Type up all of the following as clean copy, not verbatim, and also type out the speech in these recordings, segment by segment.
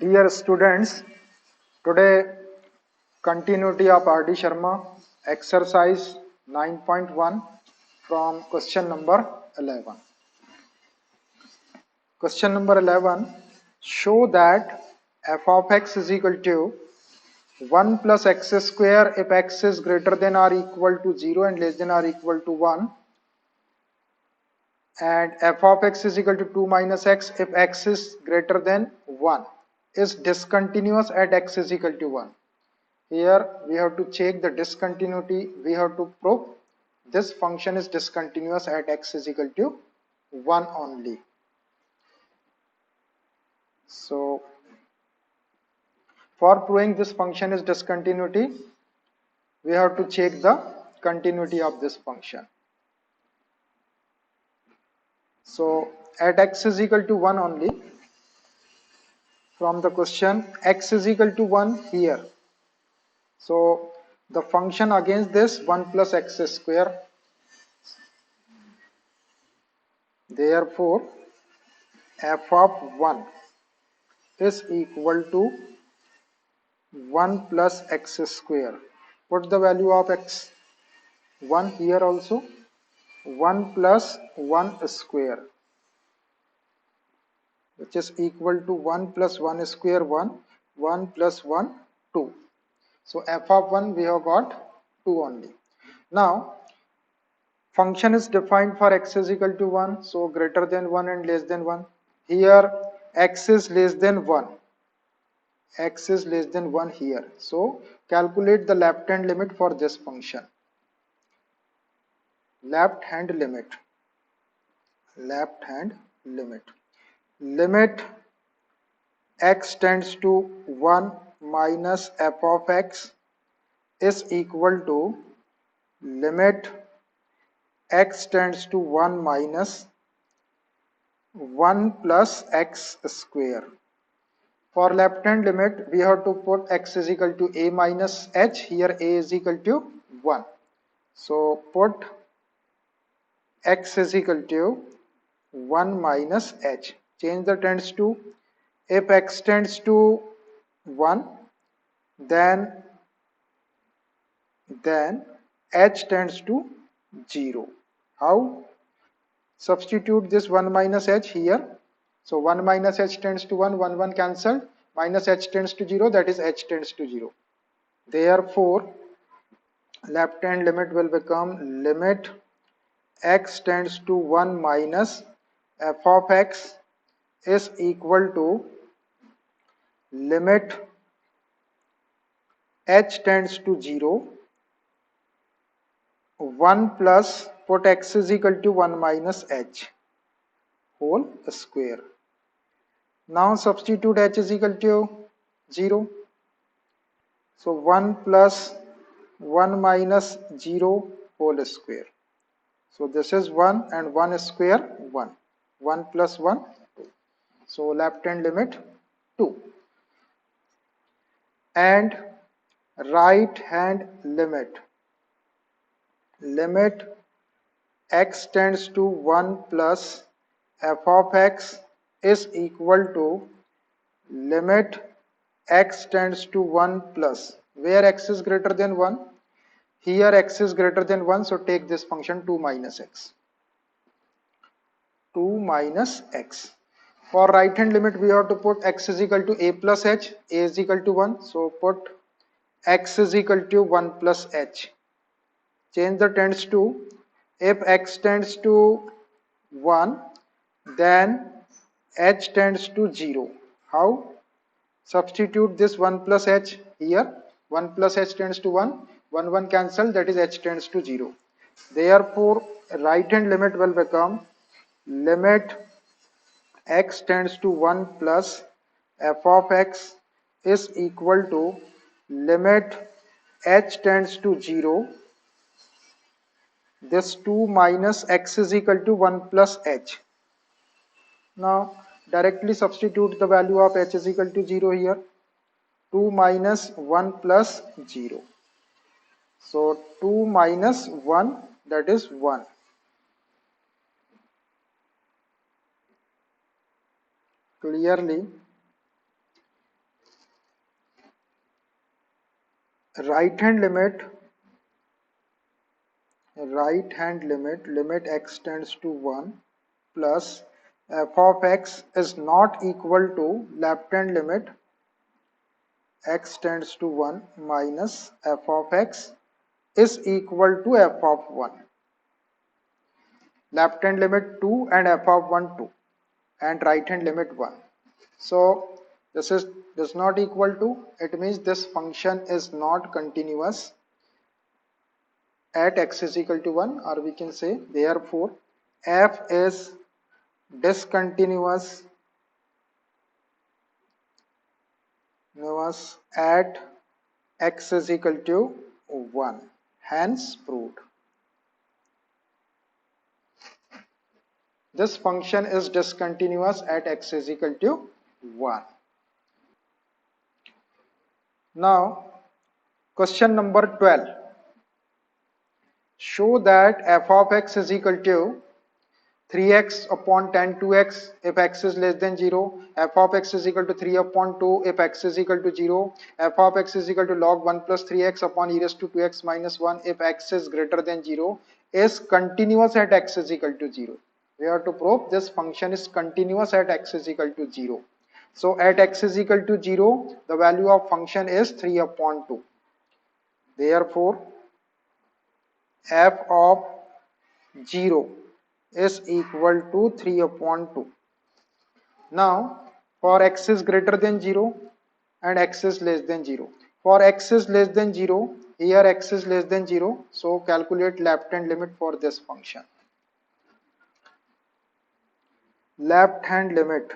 Dear students, today continuity of R.D. Sharma, exercise 9.1 from question number 11. Question number 11, show that f of x is equal to 1 plus x square if x is greater than or equal to 0 and less than or equal to 1, and f of x is equal to 2 minus x if x is greater than 1 is discontinuous at x is equal to 1. Here we have to check the discontinuity. We have to prove this function is discontinuous at x is equal to 1 only. So for proving this function is discontinuity, we have to check the continuity of this function. So at x is equal to 1 only, from the question x is equal to 1 here. So the function against this 1 plus x square. Therefore f of 1 is equal to 1 plus x square. Put the value of x 1 here also. 1 plus 1 square, which is equal to 1 plus 1 square 1, 1 plus 1 2. So f of 1 we have got 2 only. Now function is defined for x is equal to 1, so greater than 1 and less than 1. Here x is less than 1. X is less than 1 here. So calculate the left hand limit for this function. Left hand limit. Limit x tends to 1 minus f of x is equal to limit x tends to 1 minus 1 plus x square. For left hand limit, we have to put x is equal to a minus h. Here a is equal to 1. So put x is equal to 1 minus h. Change the tends to. If x tends to 1, then h tends to 0. How? Substitute this 1 minus h here. So 1 minus h tends to 1, 1, 1 cancelled, minus h tends to 0, that is h tends to 0. Therefore, left hand limit will become limit x tends to 1 minus f of x is equal to limit h tends to 0, 1 plus, put x is equal to 1 minus h whole square. Now substitute h is equal to 0. So 1 plus 1 minus 0 whole square. So this is 1 and 1 square 1. 1 plus 1 2. So left hand limit 2. And right hand limit. Limit x tends to 1 plus f of x is equal to limit x tends to 1 plus, where x is greater than 1, here x is greater than 1, so take this function 2 minus x. 2 minus x. For right hand limit we have to put x is equal to a plus h, a is equal to 1, so put x is equal to 1 plus h. Change the tends to. If x tends to 1, then h tends to 0. How? Substitute this 1 plus h here. 1 plus h tends to 1. 1, 1 cancel, that is h tends to 0. Therefore, right hand limit will become limit x tends to 1 plus f of x is equal to limit h tends to 0. This 2 minus x is equal to 1 plus h. Now directly substitute the value of h is equal to 0 here. 2 minus 1 plus 0. So 2 minus 1, that is 1. Clearly right hand limit limit x tends to 1 plus f of x is not equal to left hand limit x tends to 1 minus f of x is equal to f of 1. Left hand limit 2 and f of 1 2 and right hand limit 1. So this is not equal to, it means this function is not continuous at x is equal to 1, or we can say therefore f is discontinuous at x is equal to 1, hence proved. This function is discontinuous at x is equal to 1. Now question number 12. Show that f of x is equal to 3x upon tan 2x if x is less than 0, f of x is equal to 3 upon 2 if x is equal to 0, f of x is equal to log 1 plus 3x upon e raised to 2x minus 1 if x is greater than 0, is continuous at x is equal to 0. We have to prove this function is continuous at x is equal to 0. So at x is equal to 0, the value of function is 3 upon 2. Therefore, f of 0 is equal to 3 upon 2. Now, for x is greater than 0 and x is less than 0. For x is less than 0, here x is less than 0, so calculate left hand limit for this function. Left hand limit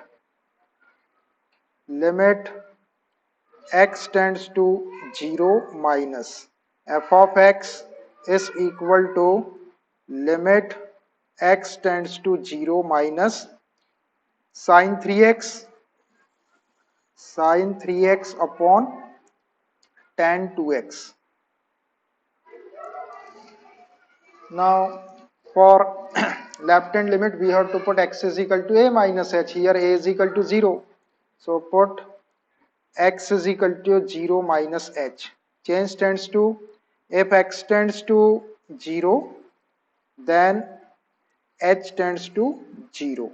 x tends to 0 minus f of x is equal to limit x tends to 0 minus sin 3x upon tan 2x. Now for left hand limit we have to put x is equal to a minus h. Here a is equal to 0. So put x is equal to 0 minus h. Change tends to, if x tends to 0, then h tends to 0.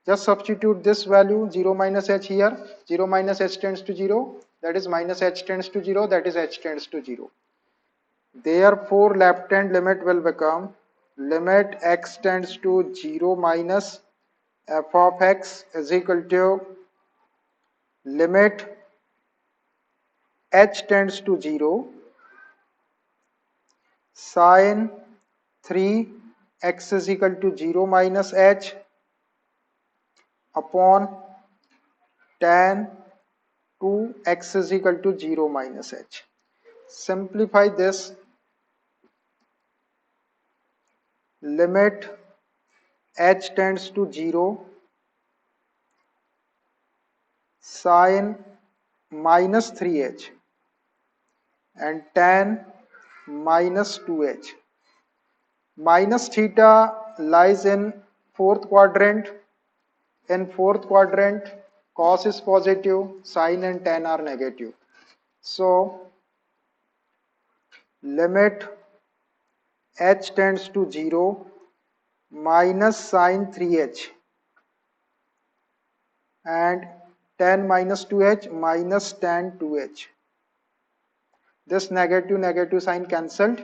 Just substitute this value 0 minus h here. 0 minus h tends to 0, that is minus h tends to 0, that is h tends to 0. Therefore left hand limit will become limit x tends to 0 minus f of x is equal to limit h tends to 0 sin 3 x is equal to 0 minus h upon tan 2 x is equal to 0 minus h. Simplify this. Limit h tends to 0 sin minus 3h and tan minus 2h. Minus theta lies in fourth quadrant. In fourth quadrant, cos is positive, sin and tan are negative. So limit h tends to 0 minus sin 3h and tan minus 2h minus tan 2h. This negative sign cancelled,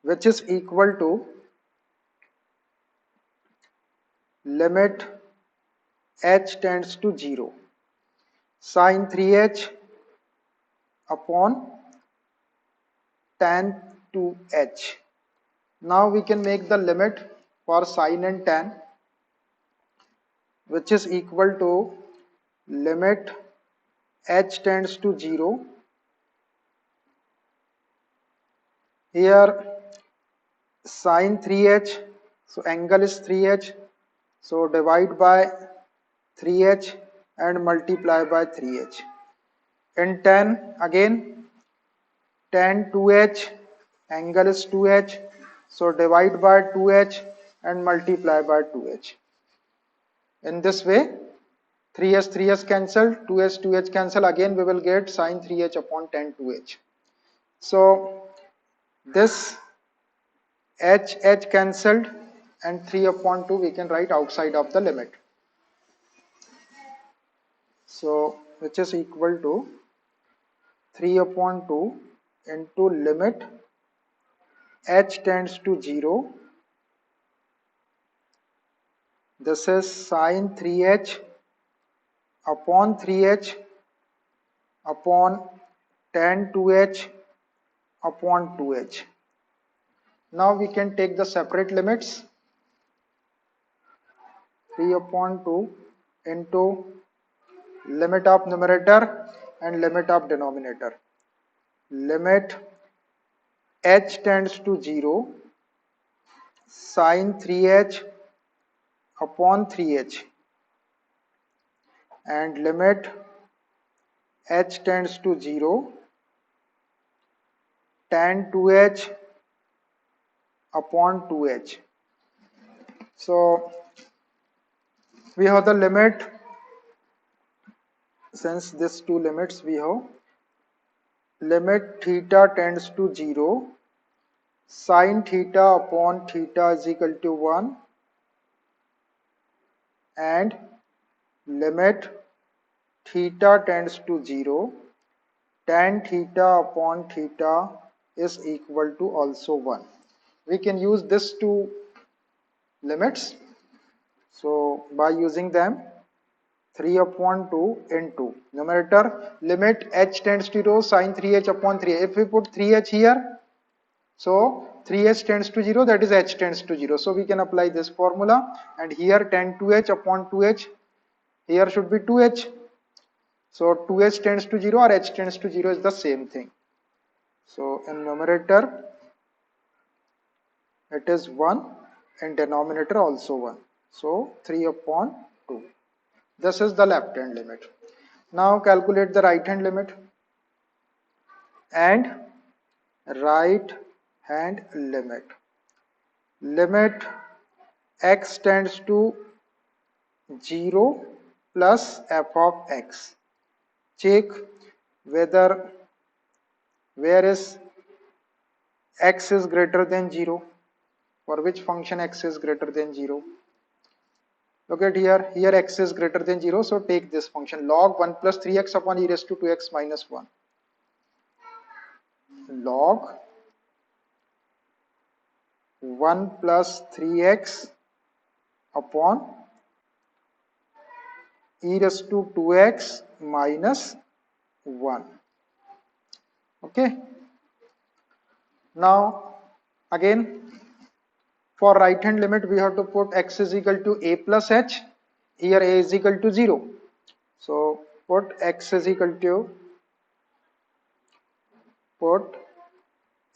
which is equal to limit h tends to 0 sin 3h upon tan 2h. Now we can make the limit for sin and tan, which is equal to limit h tends to 0. Here sin 3h, so angle is 3h, so divide by 3h and multiply by 3h. In tan, again tan 2h, angle is 2h, so divide by 2h and multiply by 2h. In this way 3h cancel, 2h cancel, again we will get sine 3h upon tan 2h. So this h cancelled and 3 upon 2 we can write outside of the limit. So which is equal to 3 upon 2 into limit h tends to 0. This is sine 3h upon 3h upon tan 2h upon 2h. Now we can take the separate limits. 3 upon 2 into limit of numerator and limit of denominator. Limit h tends to 0 sine 3h upon 3h and limit h tends to 0 tan 2h upon 2h. So we have the limit, since these two limits we have limit theta tends to 0 sine theta upon theta is equal to 1 and limit theta tends to 0 tan theta upon theta is equal to also 1. We can use these two limits. So by using them, 3 upon 2 into numerator limit h tends to 0 sine 3h upon 3. If we put 3h here, so 3h tends to 0, that is h tends to 0. So we can apply this formula, and here tan 2h upon 2h, here should be 2h. So 2h tends to 0 or h tends to 0 is the same thing. So in numerator it is 1 and denominator also 1. So 3 upon 2. This is the left hand limit. Now calculate the right hand limit and right hand limit. Limit x tends to 0 plus f of x. Check whether where is x is greater than 0, for which function x is greater than 0. Look at here, here x is greater than 0, so take this function log 1 plus 3x upon e raised to 2x minus 1. Log 1 plus 3x upon e raised to 2x minus 1. Okay. Now again, for right hand limit we have to put x is equal to a plus h. Here a is equal to 0. So put x is equal to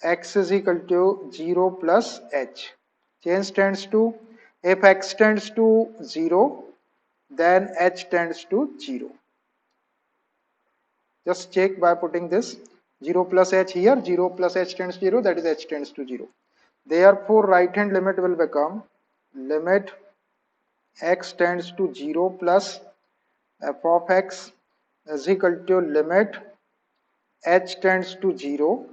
x is equal to 0 plus h. Change tends to, if x tends to 0, then h tends to 0. Just check by putting this 0 plus h here, 0 plus h tends to 0, that is h tends to 0. Therefore right hand limit will become limit x tends to 0 plus f of x is equal to limit h tends to 0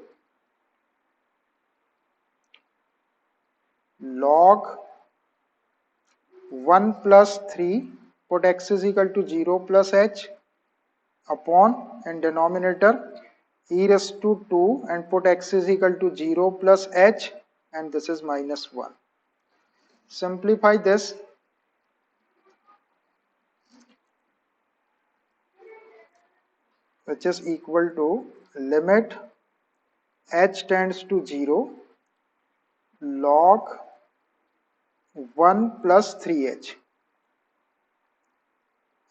log 1 plus 3, put x is equal to 0 plus h upon and denominator e raised to 2 and put x is equal to 0 plus h and this is minus 1. Simplify this. Which is equal to limit h tends to 0 log 1 plus 3h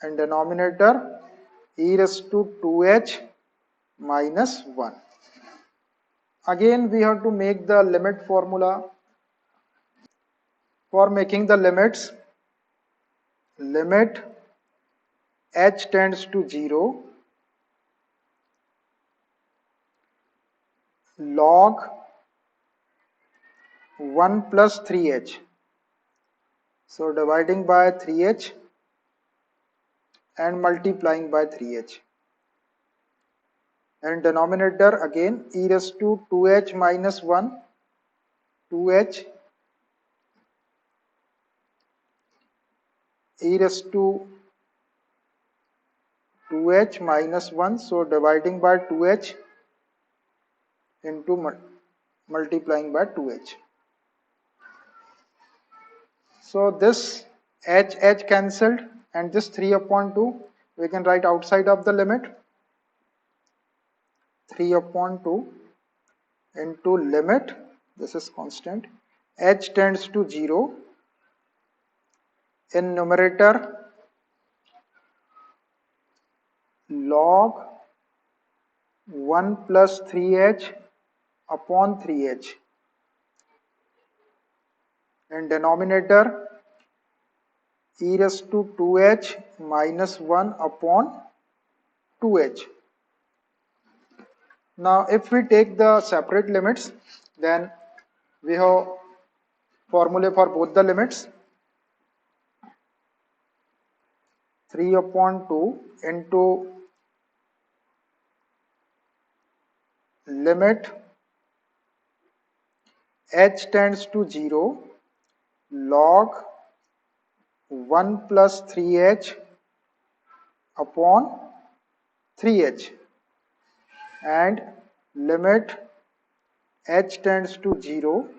and denominator e raised to 2h minus 1. Again we have to make the limit formula. For making the limits, limit h tends to 0 log 1 plus 3h. So dividing by 3h and multiplying by 3h. And denominator again e raised to 2h minus 1, 2h e raised to 2h minus 1, so dividing by 2h into multiplying by 2h. So this h cancelled and this 3 upon 2 we can write outside of the limit. 3 upon 2 into limit, this is constant, h tends to 0, in numerator log 1 plus 3h upon 3h, and denominator e raised to 2h minus 1 upon 2h. Now if we take the separate limits, then we have formula for both the limits. 3 upon 2 into limit h tends to 0 log 1 plus 3h upon 3h, and limit h tends to 0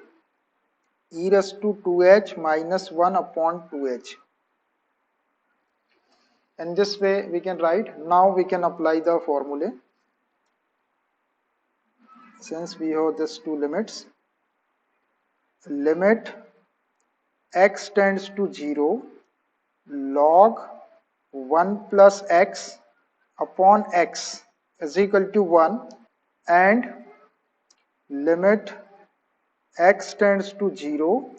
e raised to 2h minus 1 upon 2h. In this way we can write. Now we can apply the formula. Since we have these two limits, limit x tends to 0 log 1 plus x upon x is equal to 1, and limit x tends to 0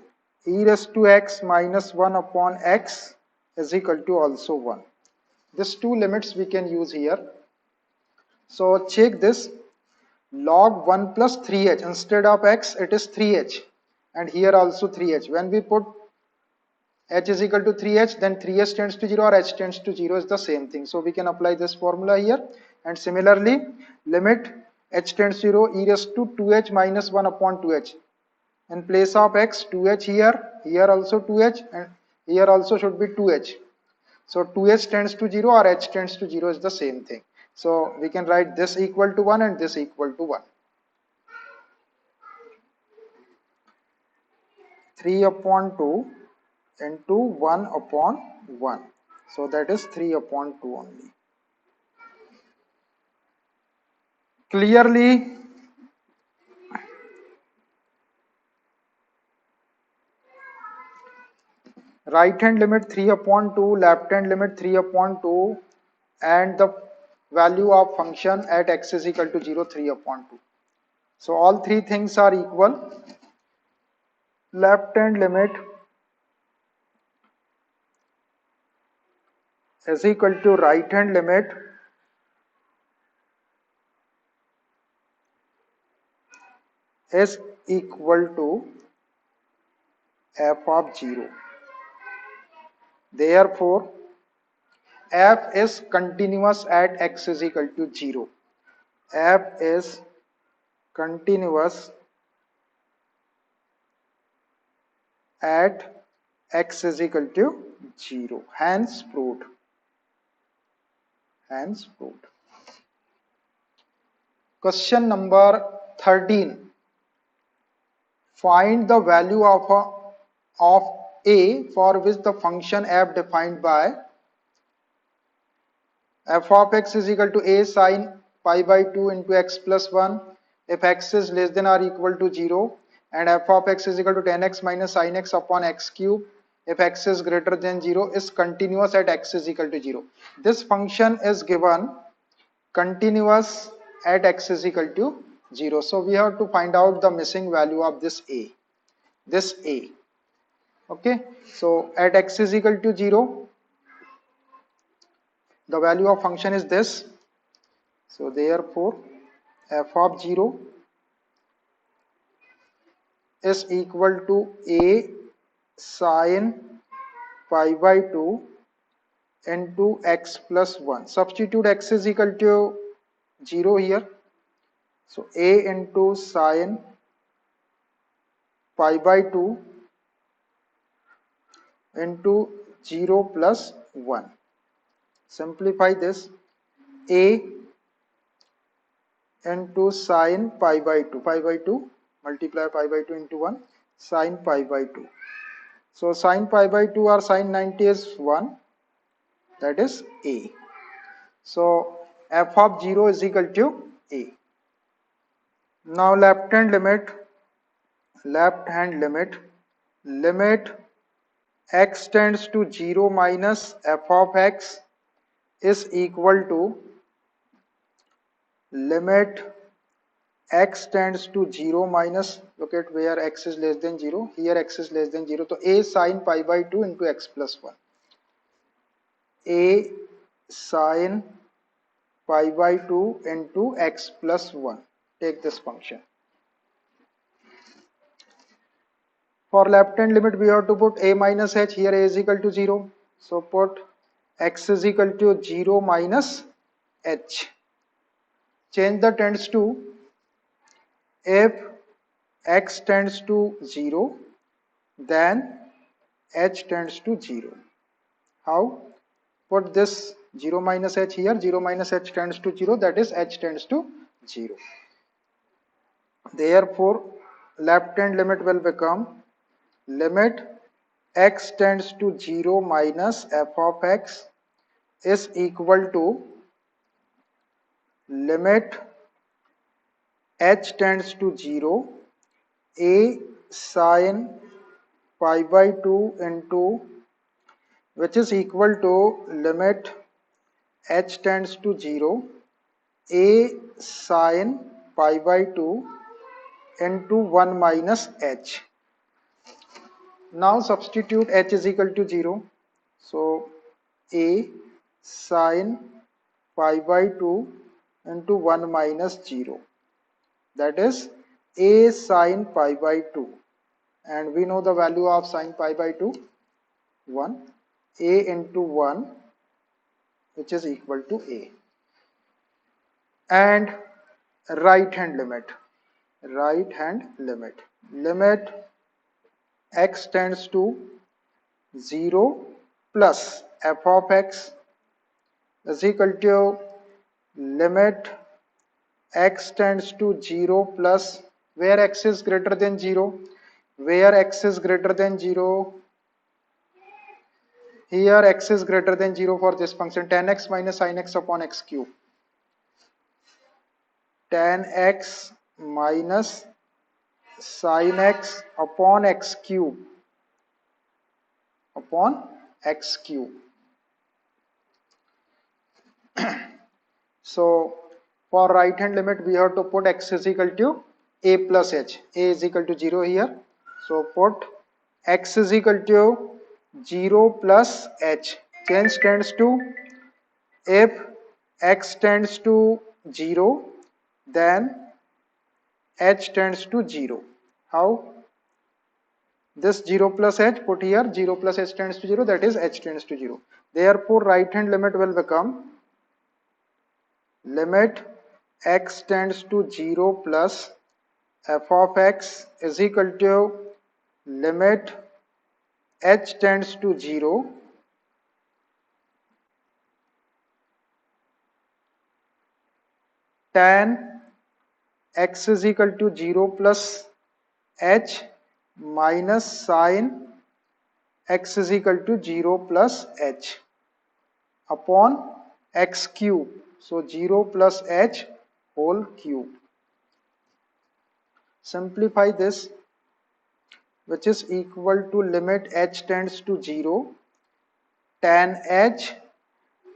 e raised to x minus 1 upon x is equal to also 1. These two limits we can use here. So check this, log 1 plus 3h, instead of x it is 3h, and here also 3h. When we put h is equal to 3h, then 3h tends to 0 or h tends to 0 is the same thing. So we can apply this formula here. And similarly, limit h tends to 0 e raised to 2h minus 1 upon 2h. In place of x, 2h here also 2h, and here also should be 2h. So 2h tends to 0 or h tends to 0 is the same thing. So we can write this equal to 1 and this equal to 1. 3 upon 2 into 1 upon 1. So that is 3 upon 2 only. Clearly, right hand limit 3 upon 2, left hand limit 3 upon 2, and the value of function at x is equal to 0, 3 upon 2. So all three things are equal. Left hand limit is equal to right hand limit is equal to f of 0. Therefore, f is continuous at x is equal to 0. F is continuous at x is equal to 0. Hence proved. Hence proved. Question number 13. Find the value of a for which the function f defined by f of x is equal to a sine pi by 2 into x plus 1 if x is less than or equal to 0, and f of x is equal to 10x minus sin x upon x cube if x is greater than 0 is continuous at x is equal to 0. This function is given continuous at x is equal to 0. So we have to find out the missing value of this a. This a. Okay. So at x is equal to 0, the value of function is this. So therefore f of 0 is equal to a sine pi by 2 into x plus 1. Substitute x is equal to 0 here. So a into sine pi by 2 into 0 plus 1. Simplify this. A into sine pi by 2 multiply pi by 2 into 1 sine pi by 2. So sine pi by 2 or sine 90 is 1, that is a. So f of 0 is equal to a. Now left hand limit limit x tends to 0 minus f of x is equal to limit x tends to 0 minus, look at where x is less than 0, here x is less than 0, so a sine pi by 2 into x plus 1. A sine pi by 2 into x plus 1. Take this function. For left hand limit we have to put a minus h, here a is equal to 0. So put x is equal to 0 minus h. Change the tends to, if x tends to 0 then h tends to 0. How? Put this 0 minus h here, 0 minus h tends to 0, that is h tends to 0. Therefore left hand limit will become limit x tends to 0 minus f of x is equal to limit h tends to 0 a sine pi by 2 into, which is equal to limit h tends to 0 a sine pi by 2 into 1 minus h. Now substitute h is equal to 0. So a sine pi by 2 into 1 minus 0. That is a sine pi by 2. And we know the value of sine pi by 2, 1. A into 1, which is equal to a. And right hand limit. Limit x tends to 0 plus f of x is equal to limit x tends to 0 plus, where x is greater than 0, where x is greater than 0, here x is greater than 0 for this function, tan x minus sin x upon x cube. Tan x minus sin x upon x cube So for right hand limit we have to put x is equal to a plus h. A is equal to 0 here. So put x is equal to 0 plus h. Change tends to, if x tends to 0 then h tends to 0. How? This 0 plus h, put here 0 plus h tends to 0, that is h tends to 0. Therefore right hand limit will become limit x tends to 0 plus f of x is equal to limit h tends to 0 tan x is equal to 0 plus h minus sin x is equal to 0 plus h upon x cube. So 0 plus h whole cube. Simplify this, which is equal to limit h tends to 0 tan h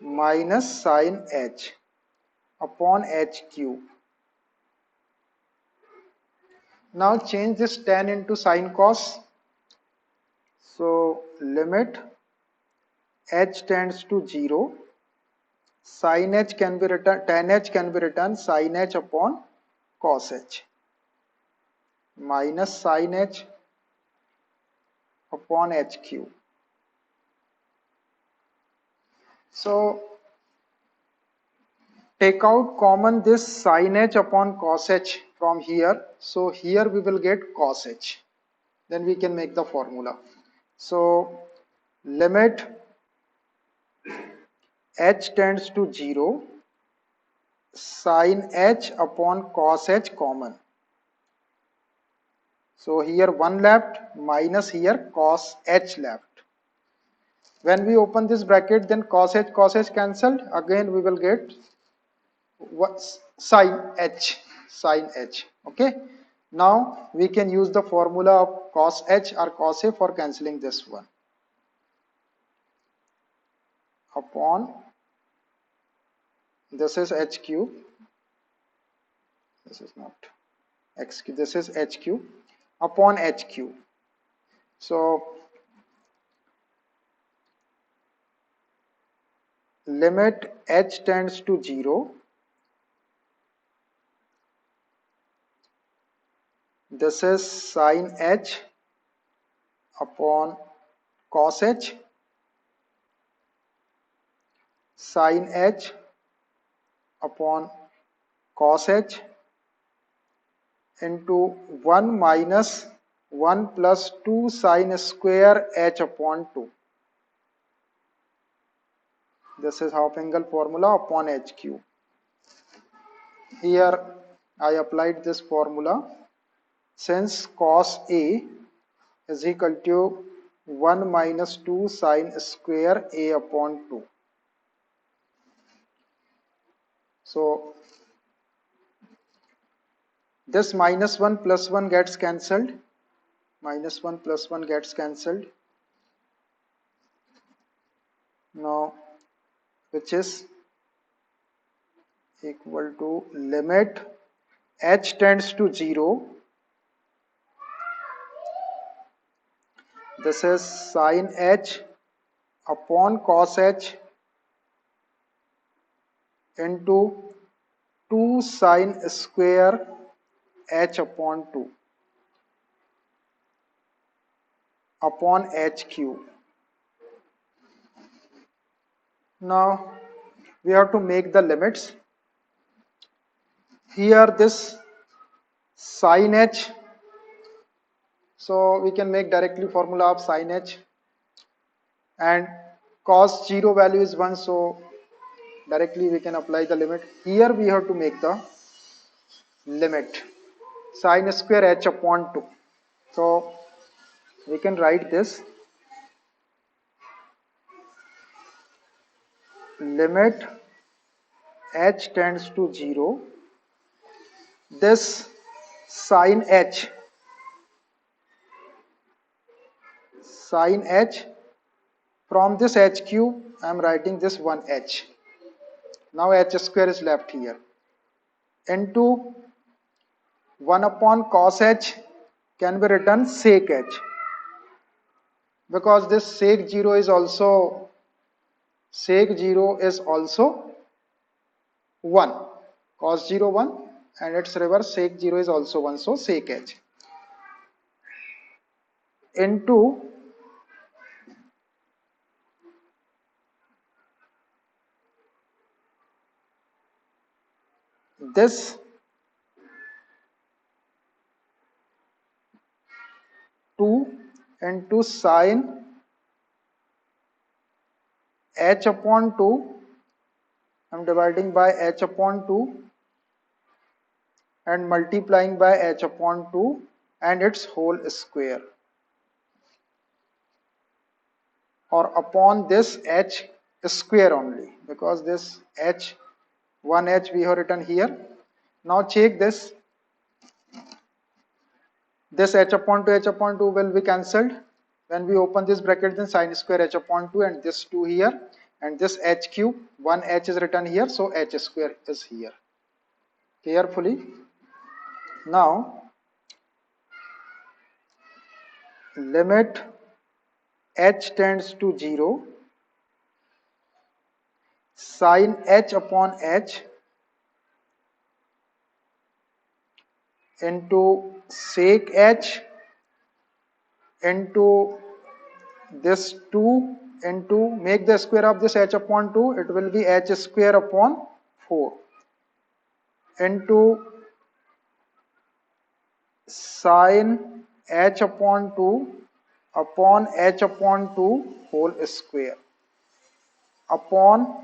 minus sin h upon h cube. Now change this tan into sin cos. So limit h tends to 0, sin h can be written, tan h can be written sin h upon cos h minus sin h upon h cube. So take out common this sin h upon cos h from here. So here we will get cos h. Then we can make the formula. So limit h tends to 0, sin h upon cos h common. So here 1 left minus here cos h left. When we open this bracket, then cos h cancelled. Again we will get what sin h. Okay. Now we can use the formula of cos h or cos a for cancelling this one upon this is h cube. This is not x cube. This is h cube upon h cube. So limit h tends to 0, this is sin h upon cos h, sin h upon cos h into 1 minus 1 plus 2 sin square h upon 2. This is half angle formula upon h cube. Here I applied this formula. Since cos a is equal to 1 minus 2 sin square a upon 2. So this minus 1 plus 1 gets cancelled. Minus 1 plus 1 gets cancelled. Now which is equal to limit h tends to 0. This is sin h upon cos h into 2 sin square h upon 2 upon h cube. Now we have to make the limits. Here this sin h, so we can make directly formula of sin h, and cos 0 value is 1, so directly we can apply the limit. Here we have to make the limit sin square h upon 2. So we can write this limit h tends to 0. This sin h from this h cube I am writing this 1h. Now h square is left here into 1 upon cos h can be written sec h, because this sec 0 is also 1, cos 0 1 and its reverse sec 0 is also 1, so sec h into this into sin h upon 2. I am dividing by h upon 2 and multiplying by h upon 2 and its whole square, or upon this h square only, because this h 1h we have written here. Now check this h upon 2 will be cancelled. When we open this bracket, then sin square h upon 2 and this 2 here, and this h cube 1h is written here, so h square is here. Carefully. Now limit h tends to 0, sin h upon h into sec h into this 2 into, make the square of this h upon 2, it will be h square upon 4 into sine h upon 2 upon h upon 2 whole square upon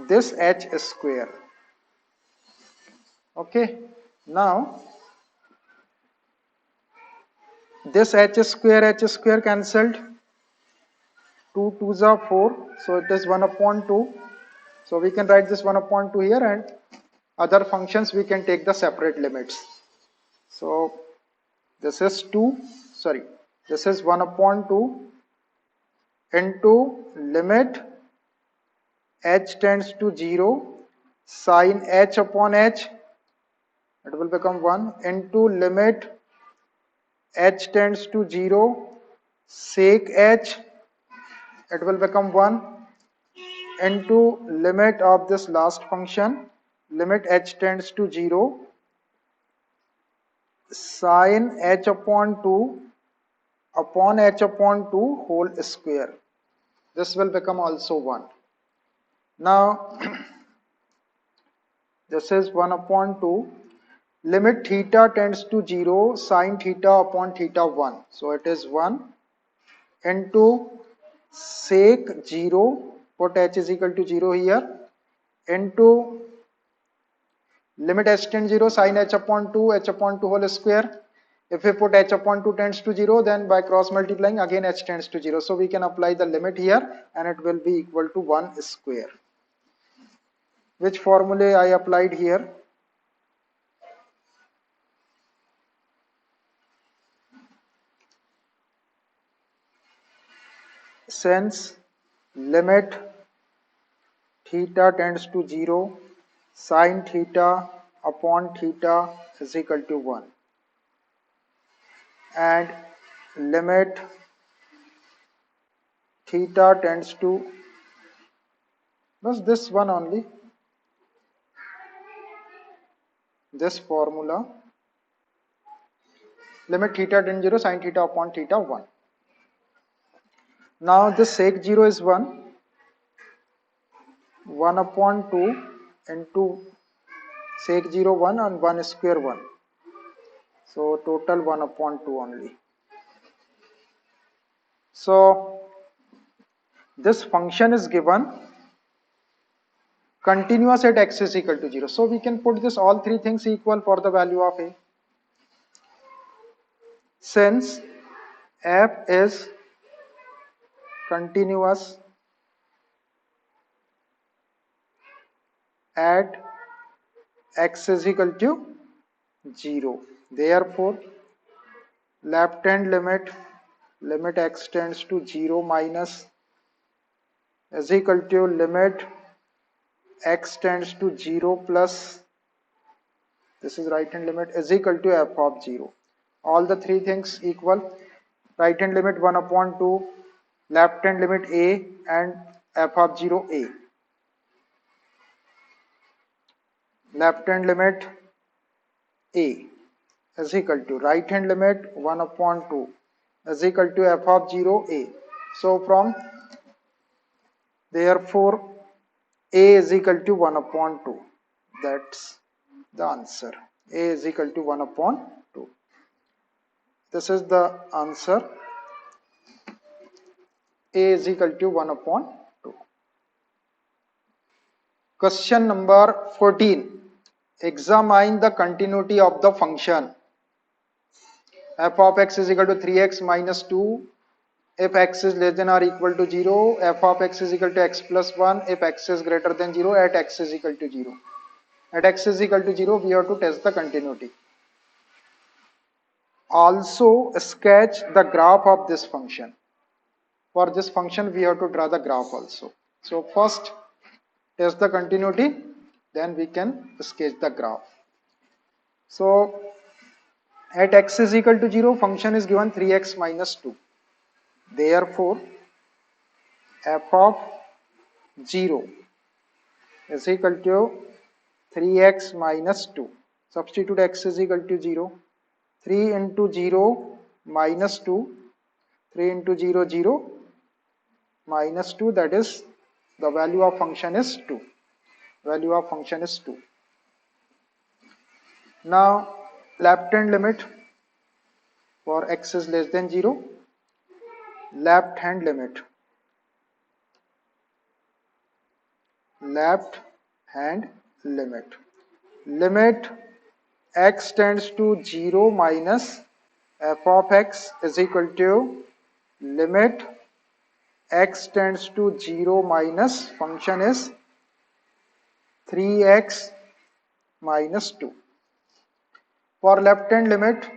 this h square. Okay, now this h square cancelled, 2 2s are 4, so it is 1 upon 2. So we can write this 1 upon 2 here, and other functions we can take the separate limits. So this is 2, sorry, this is 1 upon 2 into limit h tends to 0 sine h upon h, it will become 1, into limit h tends to 0 sec h, it will become 1, into limit of this last function, limit h tends to 0 sine h upon 2 upon h upon 2 whole square. This will become also 1. Now this is 1 upon 2, limit theta tends to 0 sine theta upon theta 1. So it is 1 into sec 0, put h is equal to 0 here, into limit h tends 0 sine h upon 2 whole square. If we put h upon 2 tends to 0, then by cross multiplying again h tends to 0. So we can apply the limit here and it will be equal to 1 square. Which formula I applied here? Since limit theta tends to 0, sine theta upon theta is equal to 1. And limit theta tends to, this one only, this formula, limit theta tends to 0 sine theta upon theta 1. Now this sec 0 is 1 upon 2 into sec 0 1 and 1 square 1. So total 1 upon 2 only. So this function is given continuous at x is equal to 0. So we can put this all three things equal for the value of a. Since f is continuous at x is equal to 0, therefore left hand limit x tends to 0 minus is equal to limit x tends to 0 plus, this is right hand limit, is equal to f of 0. All the three things equal, right hand limit 1 upon 2, left hand limit a, and f of 0 a. Left hand limit a is equal to right hand limit 1 upon 2 is equal to f of 0 a. So from therefore a is equal to 1 upon 2. That's the answer. A is equal to 1 upon 2. This is the answer. A is equal to 1 upon 2. Question number 14. Examine the continuity of the function f of x is equal to 3x minus 2 if x is less than or equal to 0, f of x is equal to x plus 1 if x is greater than 0 at x is equal to 0. At x is equal to 0, we have to test the continuity. Also sketch the graph of this function. For this function, we have to draw the graph also. So first test the continuity, then we can sketch the graph. So at x is equal to 0, function is given 3x minus 2. Therefore, f of 0 is equal to 3x minus 2. Substitute x is equal to 0. 3 into 0 minus 2. 3 into 0, 0, minus 2, that is the value of function is 2. Value of function is 2. Now left hand limit for x is less than 0. Left hand limit. Left hand limit. Limit x tends to 0 minus f of x is equal to limit x tends to 0 minus function is 3x minus 2. For left hand limit,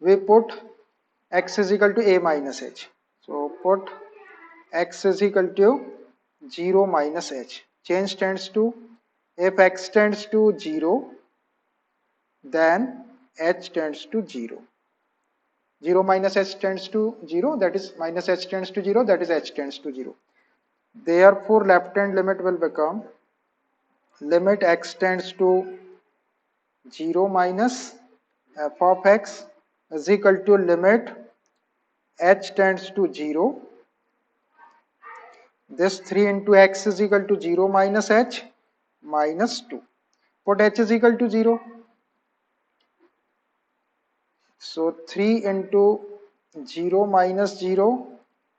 we put x is equal to a minus h. So put x is equal to 0 minus h. Change tends to, if x tends to 0, then h tends to 0. 0 minus h tends to 0, that is minus h tends to 0, that is h tends to 0. Therefore, left hand limit will become limit x tends to 0 minus f of x is equal to limit h tends to 0. This 3 into x is equal to 0 minus h minus 2. Put h is equal to 0. So 3 into 0 minus 0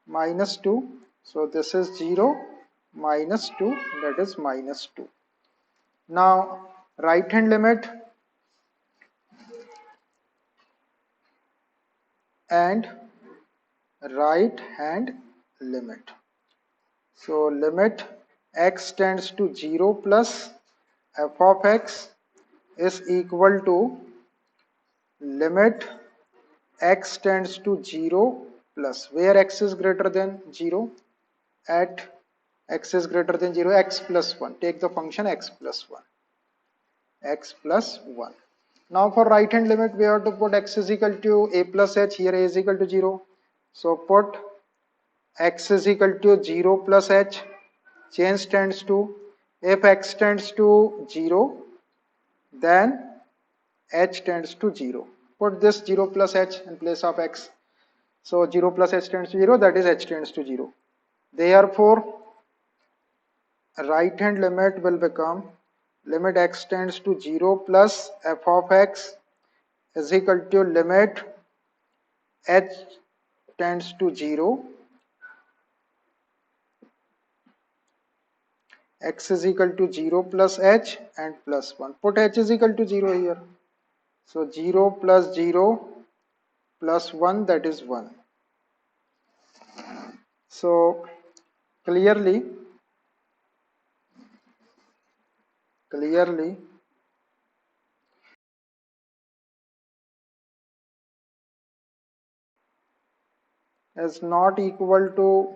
minus 2. So this is 0 minus 2, that is minus 2. Now right hand limit and right hand limit. So limit x tends to 0 plus f of x is equal to limit x tends to 0 plus, where x is greater than 0, at x is greater than 0, x plus 1. Take the function x plus 1. X plus 1. Now for right hand limit, we have to put x is equal to a plus h. Here a is equal to 0. So put x is equal to 0 plus h. Change tends to, if x tends to 0, then h tends to 0. Put this 0 plus h in place of x. So 0 plus h tends to 0, that is h tends to 0. Therefore, right hand limit will become limit x tends to 0 plus f of x is equal to limit h tends to 0, x is equal to 0 plus h and plus 1. Put h is equal to 0 here. So 0 plus 0 plus 1, that is 1. So clearly is not equal to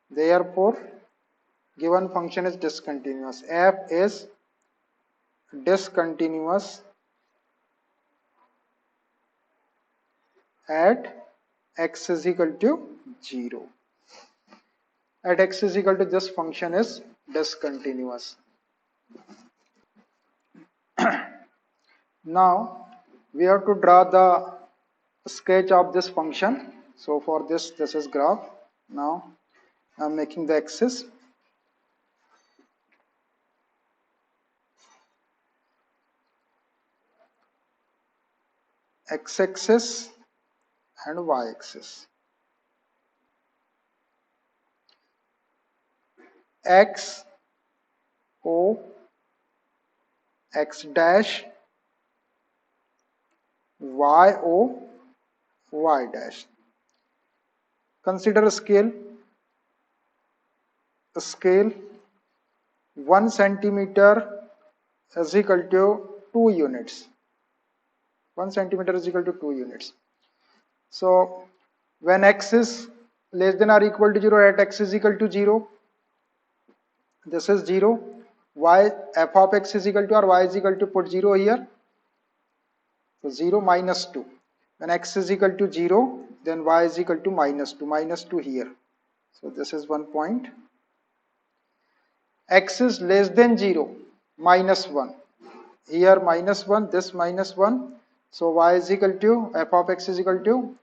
therefore given function is discontinuous. F is discontinuous at x is equal to 0. At x is equal to, this function is discontinuous. Now we have to draw the sketch of this function. So for this is graph. Now I am making the axis. X-axis and y-axis. X O X dash, Y O Y dash. Consider a scale. A scale 1 centimeter is equal to 2 units. 1 centimeter is equal to 2 units. So when x is less than or equal to 0, at x is equal to 0, this is 0. Y f of x is equal to, or y is equal to, put 0 here. So 0 minus 2. When x is equal to 0, then y is equal to minus 2. Minus 2 here. So this is one point. x is less than 0, minus 1. Here minus 1, this minus 1. So y is equal to, f of x is equal to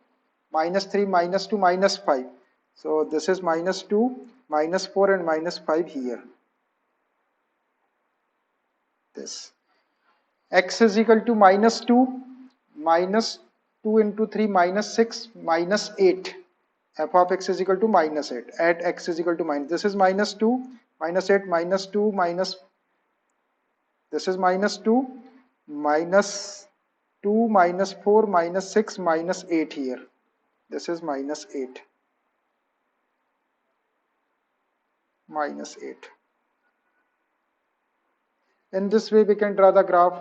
minus 3, minus 2, minus 5. So this is minus 2, minus 4 and minus 5 here. This. X is equal to minus 2, minus 2 into 3, minus 6, minus 8. F of x is equal to minus 8. At x is equal to minus. This is minus 2, minus 8, minus 2, minus. This is minus 2, minus 2, minus 4, minus 6, minus 8 here. This is minus 8. Minus 8. In this way, we can draw the graph.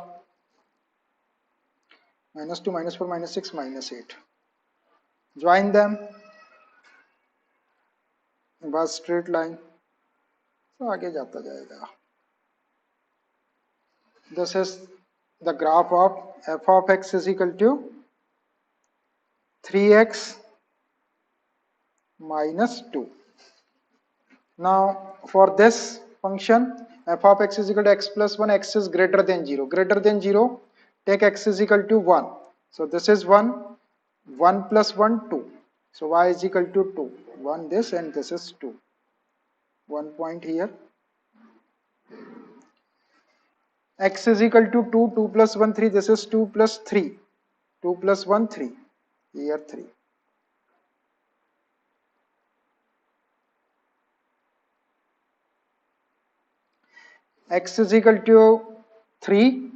Minus 2, minus 4, minus 6, minus 8. Join them. बस straight line तो आगे जाता जाएगा. This is the graph of f of x is equal to 3x minus 2. Now for this function f of x is equal to x plus 1, x is greater than 0. Greater than 0, take x is equal to 1. So this is 1, 1 plus 1, 2. So y is equal to 2. 1 this and this is 2. 1 point here. X is equal to 2, 2 plus 1, 3. This is 2 plus 3. 2 plus 1, 3. Here 3. X is equal to 3.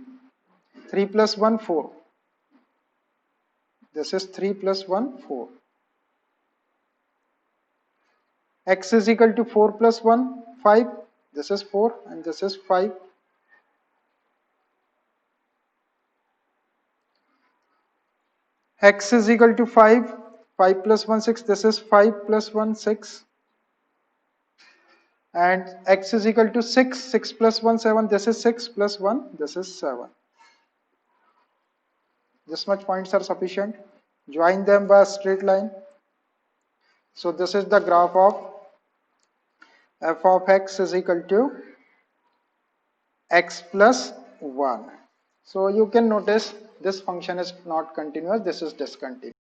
3 plus 1, 4. This is 3 plus 1, 4. X is equal to 4 plus 1, 5. This is 4 and this is 5. X is equal to 5. 5 plus 1, 6. This is 5 plus 1, 6. And x is equal to 6. 6 plus 1, 7. This is 6 plus 1. This is 7. This much points are sufficient. Join them by a straight line. So this is the graph of f of x is equal to x plus 1. So you can notice this function is not continuous, this is discontinuous.